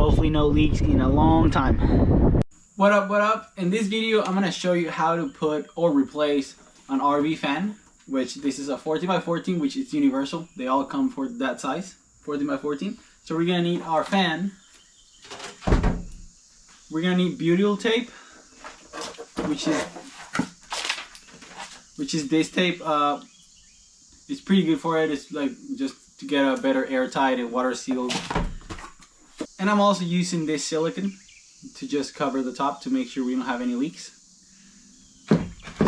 Hopefully no leaks in a long time. What up? In this video, I'm gonna show you how to put or replace an RV fan, which this is a 14x14, which is universal. They all come for that size, 14x14. So we're gonna need our fan. We're gonna need butyl tape, which is this tape. It's pretty good for it. It's like just to get a better airtight and water sealed. And I'm also using this silicone to just cover the top to make sure we don't have any leaks.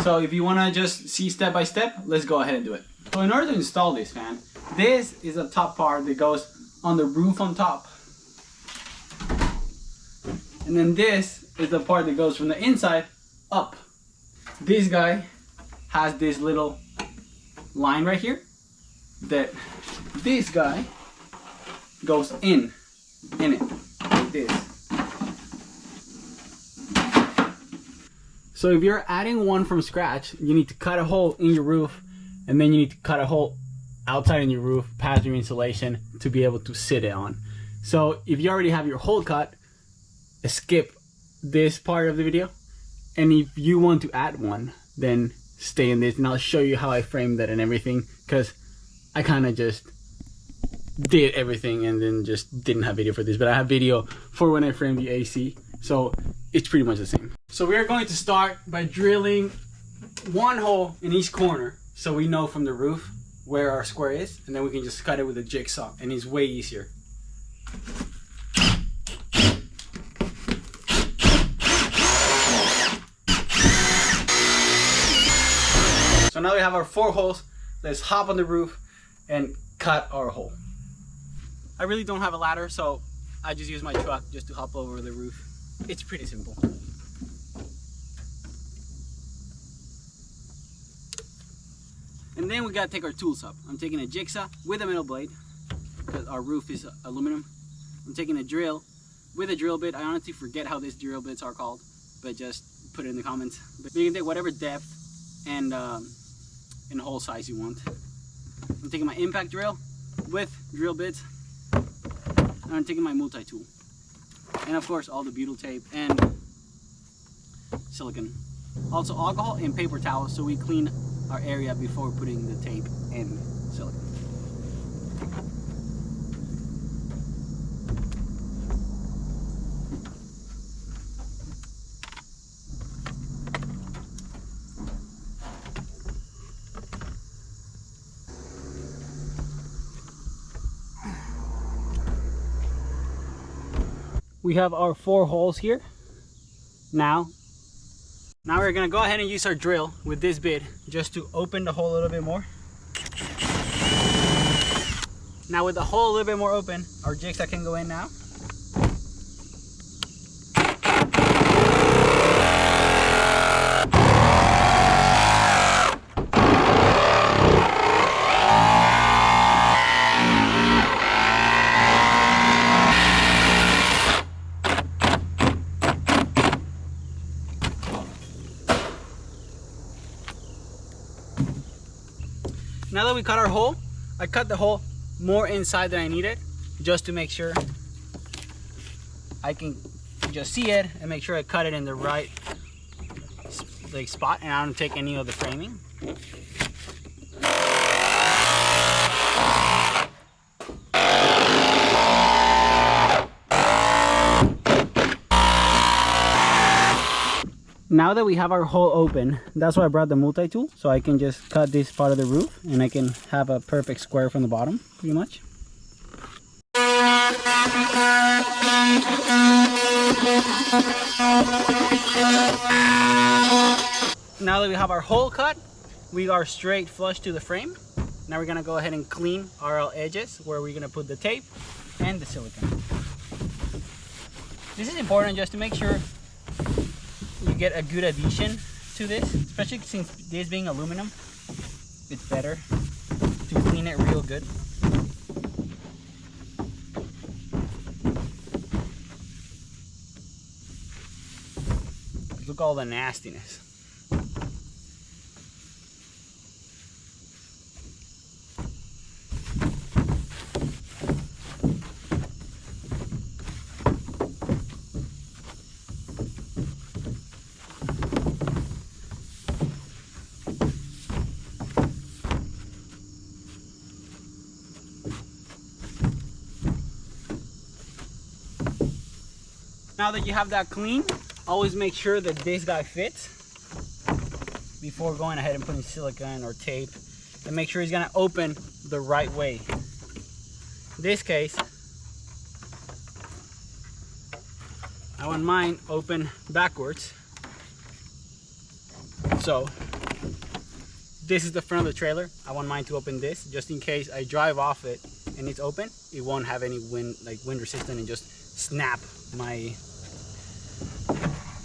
So if you want to just see step by step, let's go ahead and do it. So in order to install this fan, this is the top part that goes on the roof on top. And then this is the part that goes from the inside up. This guy has this little line right here that this guy goes in it like this. So if you're adding one from scratch, you need to cut a hole in your roof, and then you need to cut a hole outside in your roof past your insulation to be able to sit it on. So if you already have your hole cut, skip this part of the video, and if you want to add one, then stay in this and I'll show you how I framed that and everything, because I kind of just did everything and then just didn't have video for this, but I have video for when I framed the AC, so it's pretty much the same. So we are going to start by drilling one hole in each corner so we know from the roof where our square is, and then we can just cut it with a jigsaw, and it's way easier. So now we have our 4 holes. Let's hop on the roof and cut our hole. I really don't have a ladder, so I just use my truck just to hop over the roof. It's pretty simple. And then we gotta take our tools up. I'm taking a jigsaw with a metal blade, because our roof is aluminum. I'm taking a drill with a drill bit. I honestly forget how these drill bits are called, but just put it in the comments. But you can take whatever depth and hole size you want. I'm taking my impact drill with drill bits, and I'm taking my multi-tool, and of course all the butyl tape and silicone. Also alcohol and paper towels so we clean our area before putting the tape and silicone. We have our 4 holes here. Now we're gonna go ahead and use our drill with this bit just to open the hole a little bit more. Now with the hole a little bit more open, our jigsaw can go in now. Now that we cut our hole, I cut the hole more inside than I needed, just to make sure I can just see it and make sure I cut it in the right spot, and I don't take any of the framing. Now that we have our hole open, that's why I brought the multi-tool, so I can just cut this part of the roof and I can have a perfect square from the bottom, pretty much. Now that we have our hole cut, we are straight flush to the frame. Now we're gonna go ahead and clean our edges where we're gonna put the tape and the silicone. This is important just to make sure you get a good adhesion to this, especially since this being aluminum, it's better to clean it real good. Look at all the nastiness. Now that you have that clean, always make sure that this guy fits before going ahead and putting silicone or tape, and make sure he's gonna open the right way. In this case, I want mine open backwards. So this is the front of the trailer. I want mine to open this just in case I drive off it and it's open. It won't have any wind, like wind resistant, and just snap my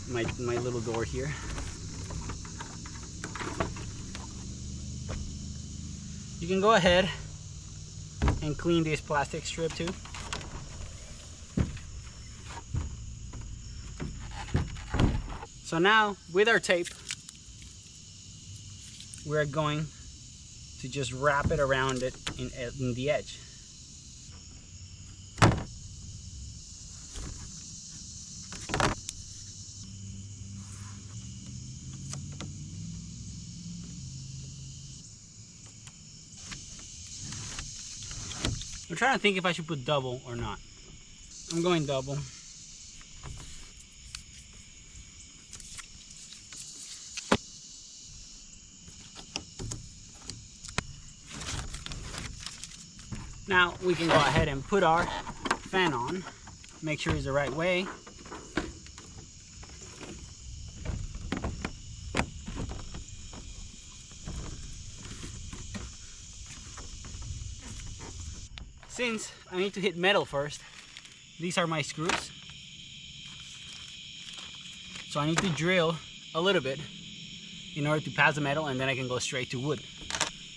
little door here. You can go ahead and clean this plastic strip too. So now with our tape, we're going to just wrap it around it in the edge. I'm trying to think if I should put double or not. I'm going double. Now we can go ahead and put our fan on. Make sure it's the right way. Since I need to hit metal first, these are my screws. So I need to drill a little bit in order to pass the metal, and then I can go straight to wood.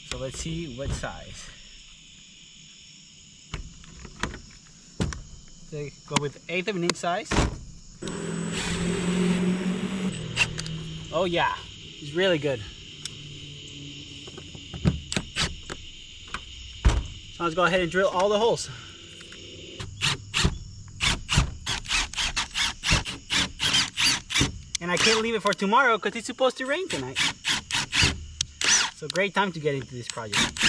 So let's see what size. So go with 1/8 of an inch size. Oh yeah, it's really good. So let's go ahead and drill all the holes. And I can't leave it for tomorrow because it's supposed to rain tonight. So great time to get into this project.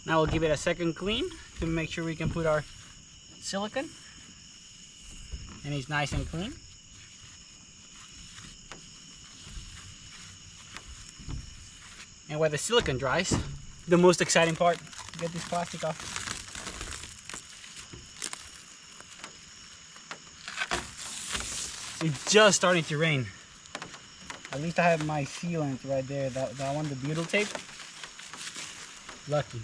Now we'll give it a second clean to make sure we can put our silicone. And it's nice and clean. And while the silicone dries, the most exciting part, get this plastic off. It's just starting to rain. At least I have my sealant right there. That one, the butyl tape. Lucky.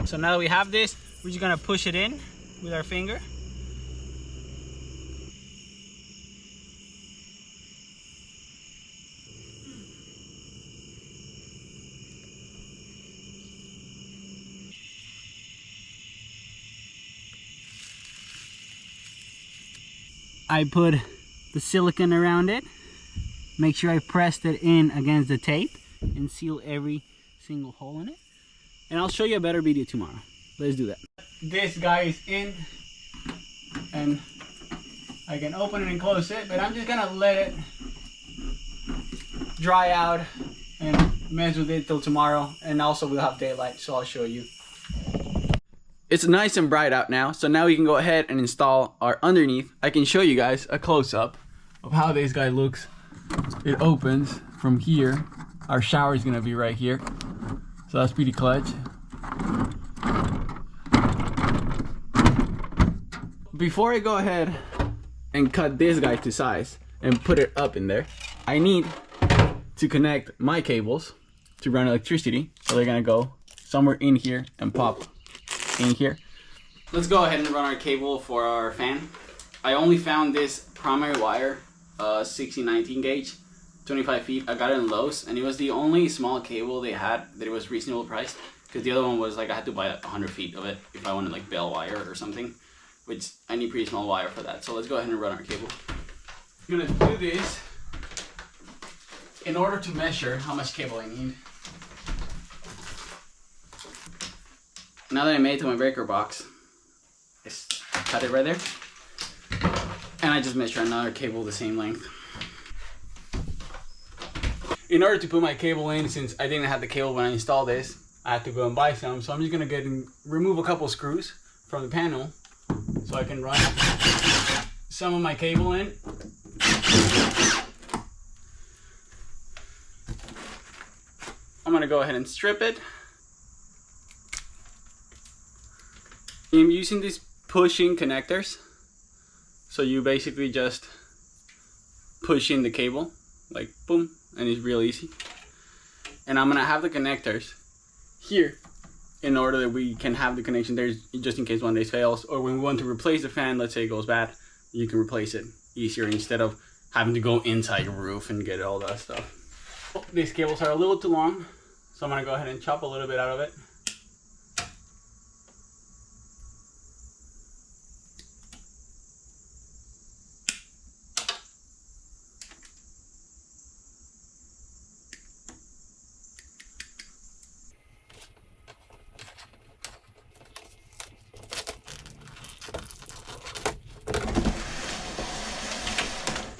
So now that we have this, we're just gonna push it in with our finger. I put the silicone around it. Make sure I pressed it in against the tape and seal every single hole in it. And I'll show you a better video tomorrow. let's do that. This guy is in, and I can open it and close it, but I'm just gonna let it dry out and mess with it till tomorrow, and also we'll have daylight, so I'll show you. It's nice and bright out now, so now we can go ahead and install our underneath. I can show you guys a close-up of how this guy looks. It opens from here. Our shower is gonna be right here, so that's pretty clutch. Before I go ahead and cut this guy to size and put it up in there, I need to connect my cables to run electricity, so they're gonna go somewhere in here and pop in here. Let's go ahead and run our cable for our fan. I only found this primary wire, 1619 gauge, 25 feet. I got it in Lowe's, and it was the only small cable they had that it was reasonable priced, because the other one was like I had to buy 100 feet of it if I wanted like bell wire or something, which I need pretty small wire for that. So let's go ahead and run our cable. I'm gonna do this in order to measure how much cable I need. Now that I made it to my breaker box, I cut it right there, and I just measure another cable the same length. In order to put my cable in, since I didn't have the cable when I installed this, I had to go and buy some, so I'm just gonna get and remove a couple screws from the panel so I can run some of my cable in. I'm gonna go ahead and strip it. I'm using these pushing connectors, so you basically just push in the cable, like boom, and it's real easy. And I'm gonna have the connectors here in order that we can have the connection there just in case one of these fails, or when we want to replace the fan, let's say it goes bad, you can replace it easier instead of having to go inside your roof and get all that stuff. These cables are a little too long, so I'm gonna go ahead and chop a little bit out of it.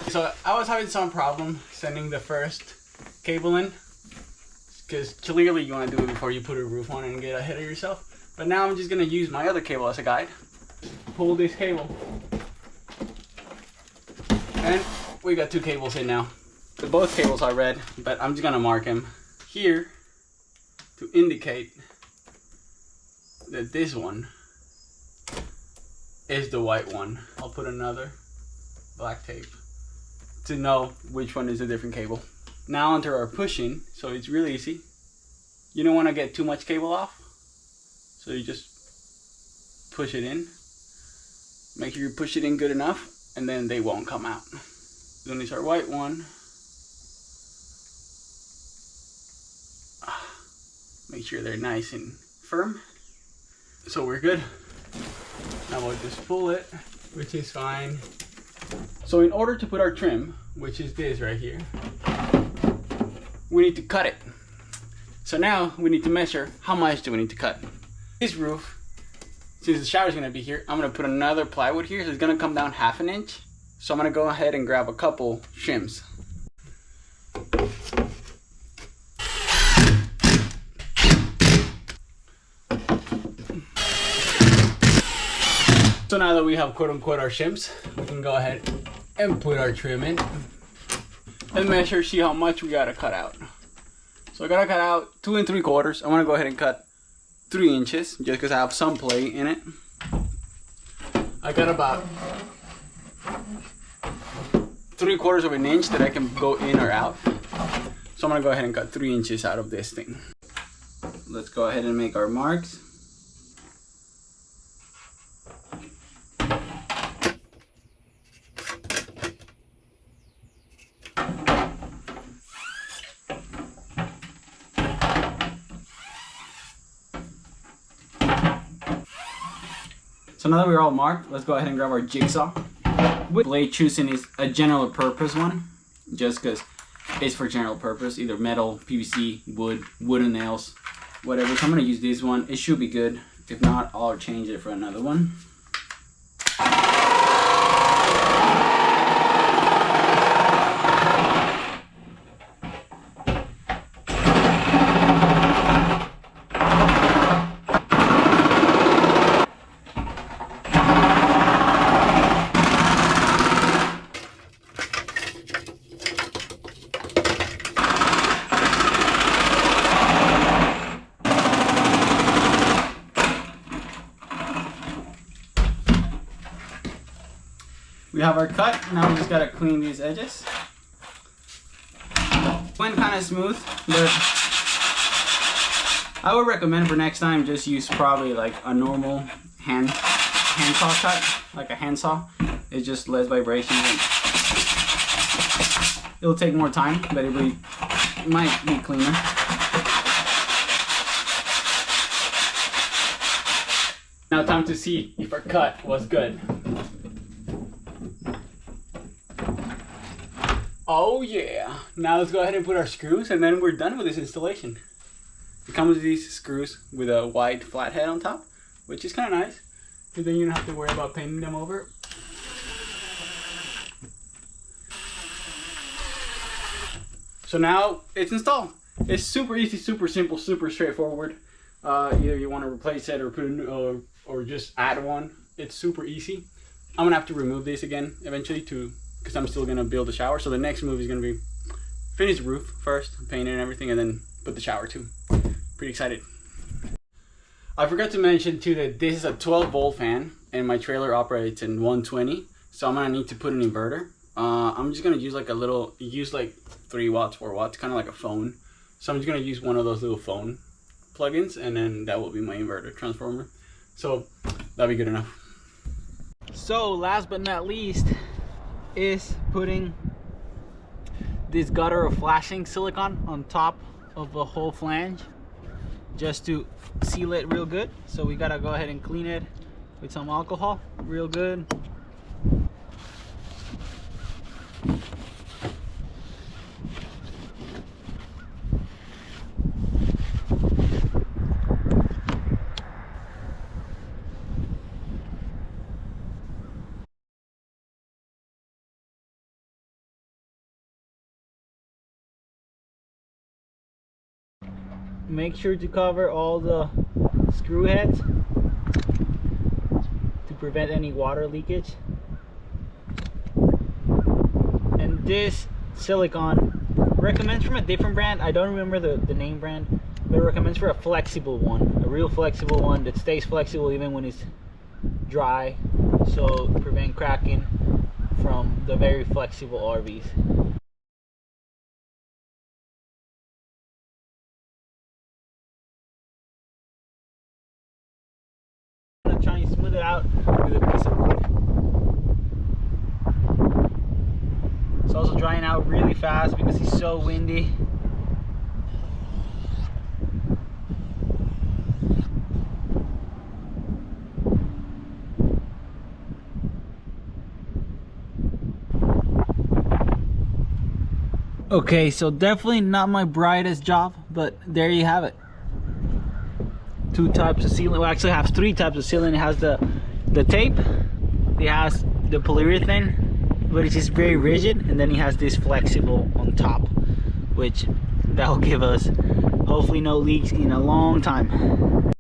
So I was having some problem sending the first cable in, because clearly you want to do it before you put a roof on and get ahead of yourself. But now I'm just going to use my other cable as a guide. Pull this cable. And we got two cables in now. Both cables are red, but I'm just going to mark them here to indicate that this one is the white one. I'll put another black tape to know which one is a different cable. Now onto our pushing, so it's really easy. You don't want to get too much cable off, so you just push it in. Make sure you push it in good enough, and then they won't come out. Then it's our white one. Make sure they're nice and firm. So we're good. Now we'll just pull it, which is fine. So in order to put our trim, which is this right here, we need to cut it. So now we need to measure how much do we need to cut. This roof, since the shower is going to be here, I'm going to put another plywood here, so it's going to come down 1/2 inch. So I'm going to go ahead and grab a couple shims. So now that we have quote unquote our shims, we can go ahead and put our trim in and measure, see how much we gotta cut out. So I gotta cut out 2 3/4. I wanna go ahead and cut 3 inches just because I have some play in it. I got about 3/4 of an inch that I can go in or out. So I'm gonna go ahead and cut 3 inches out of this thing. Let's go ahead and make our marks. So now that we're all marked, let's go ahead and grab our jigsaw. Blade choosing is a general purpose one, just because it's for general purpose, either metal, PVC, wood, wooden nails, whatever. So I'm going to use this one. It should be good. If not, I'll change it for another one. We have our cut. Now we just gotta clean these edges. Went kind of smooth, but I would recommend for next time just use probably like a normal hand saw cut, like a handsaw. It's just less vibrations and it'll take more time, but it might be cleaner. Now time to see if our cut was good. Oh yeah! Now let's go ahead and put our screws and then we're done with this installation. It comes with these screws with a wide flat head on top, which is kind of nice, because then you don't have to worry about painting them over. So now it's installed. It's super easy, super simple, super straightforward. Either you want to replace it or put a new, or just add one. It's super easy. I'm gonna have to remove this again eventually because I'm still gonna build the shower. So the next move is gonna be finish the roof first, paint it and everything, and then put the shower too. Pretty excited. I forgot to mention too that this is a 12-volt fan and my trailer operates in 120, so I'm gonna need to put an inverter. I'm just gonna use like 3 watts, 4 watts, kind of like a phone. So I'm just gonna use one of those little phone plugins, and then that will be my inverter transformer. So that'll be good enough. So last but not least is putting this gutter of flashing silicone on top of the whole flange just to seal it real good. So we gotta go ahead and clean it with some alcohol real good. Make sure to cover all the screw heads to prevent any water leakage. And this silicone recommends from a different brand. I don't remember the name brand, but it recommends for a flexible one, a real flexible one that stays flexible even when it's dry, so prevent cracking from the very flexible RVs. Trying to smooth it out with a piece of wood. It's also drying out really fast because it's so windy. Okay, so definitely not my brightest job, but there you have it. 2 types of sealant. Well, actually it has 3 types of sealant. It has the tape, it has the polyurethane, but it's just very rigid, and then it has this flexible on top, which that will give us hopefully no leaks in a long time.